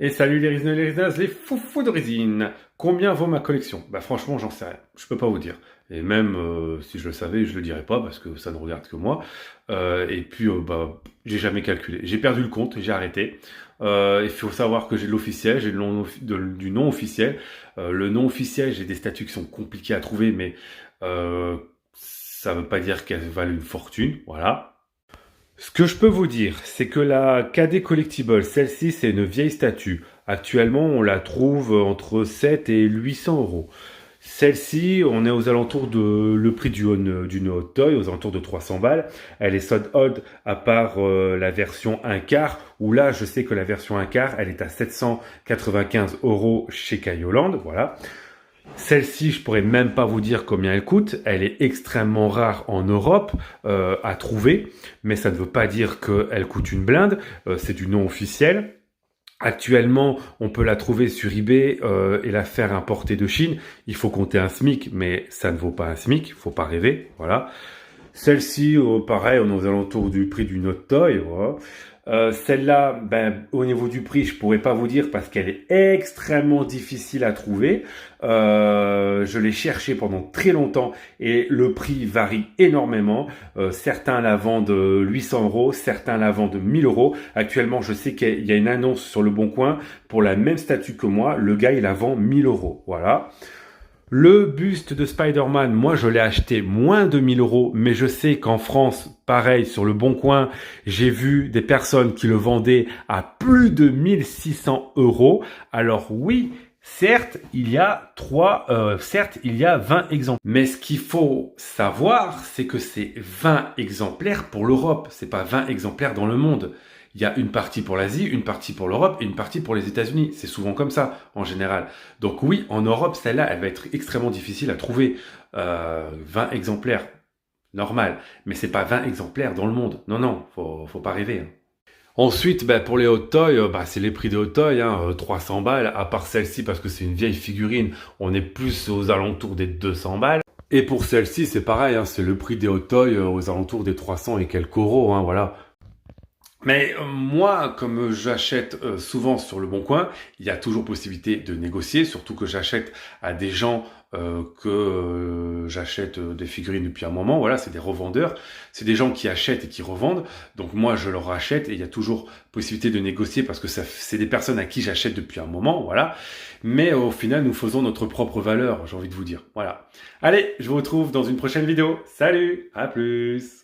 Et salut les risineux et les risineuses, les foufous de résine. Combien vaut ma collection? Bah franchement, j'en sais rien. Je peux pas vous dire. Et même si je le savais, je le dirais pas parce que ça ne regarde que moi. Et puis bah j'ai jamais calculé. J'ai perdu le compte, j'ai arrêté. Il faut savoir que j'ai de l'officiel, j'ai du non officiel. Le non officiel, j'ai des statuts qui sont compliqués à trouver, mais ça veut pas dire qu'elles valent une fortune. Voilà. Ce que je peux vous dire, c'est que la KD Collectible, celle-ci, c'est une vieille statue. Actuellement, on la trouve entre 7 et 800 euros. Celle-ci, on est aux alentours de le prix d'une Hot Toy, aux alentours de 300 balles. Elle est sold out à part la version 1 quart, où là, je sais que la version 1 quart, elle est à 795 euros chez Kayoland, voilà. Celle-ci, je pourrais même pas vous dire combien elle coûte. Elle est extrêmement rare en Europe à trouver, mais ça ne veut pas dire qu'elle coûte une blinde. C'est du non officiel. Actuellement, on peut la trouver sur eBay et la faire importer de Chine. Il faut compter un SMIC, mais ça ne vaut pas un SMIC. Faut pas rêver, voilà. Celle-ci, pareil, on est aux alentours du prix d'une Hot Toy. Voilà. Celle-là, ben, au niveau du prix, je pourrais pas vous dire parce qu'elle est extrêmement difficile à trouver. Je l'ai cherchée pendant très longtemps et le prix varie énormément. Certains la vendent 800 euros, certains la vendent 1000 euros. Actuellement, je sais qu'il y a une annonce sur le Bon Coin pour la même statue que moi. Le gars, il la vend 1000 euros. Voilà. Le buste de Spider-Man, moi je l'ai acheté moins de 1000 euros, mais je sais qu'en France, pareil, sur le Bon Coin, j'ai vu des personnes qui le vendaient à plus de 1600 euros. Alors oui, certes, certes, il y a 20 exemplaires. Mais ce qu'il faut savoir, c'est que c'est 20 exemplaires pour l'Europe. C'est pas 20 exemplaires dans le monde. Il y a une partie pour l'Asie, une partie pour l'Europe et une partie pour les États-Unis. C'est souvent comme ça, en général. Donc oui, en Europe, celle-là, elle va être extrêmement difficile à trouver. 20 exemplaires, normal. Mais c'est pas 20 exemplaires dans le monde. Non, non, faut pas rêver, hein. Ensuite, bah, pour les Hot Toys, c'est les prix des Hot Toys, hein, 300 balles, à part celle-ci, parce que c'est une vieille figurine, on est plus aux alentours des 200 balles. Et pour celle-ci, c'est pareil, hein, c'est le prix des Hot Toys aux alentours des 300 et quelques euros, hein, voilà. Mais moi, comme j'achète souvent sur le Bon Coin, il y a toujours possibilité de négocier, surtout que j'achète à des gens que j'achète des figurines depuis un moment. Voilà, c'est des revendeurs, c'est des gens qui achètent et qui revendent. Donc moi, je leur rachète et il y a toujours possibilité de négocier parce que c'est des personnes à qui j'achète depuis un moment. Voilà. Mais au final, nous faisons notre propre valeur, j'ai envie de vous dire. Voilà. Allez, je vous retrouve dans une prochaine vidéo. Salut, à plus.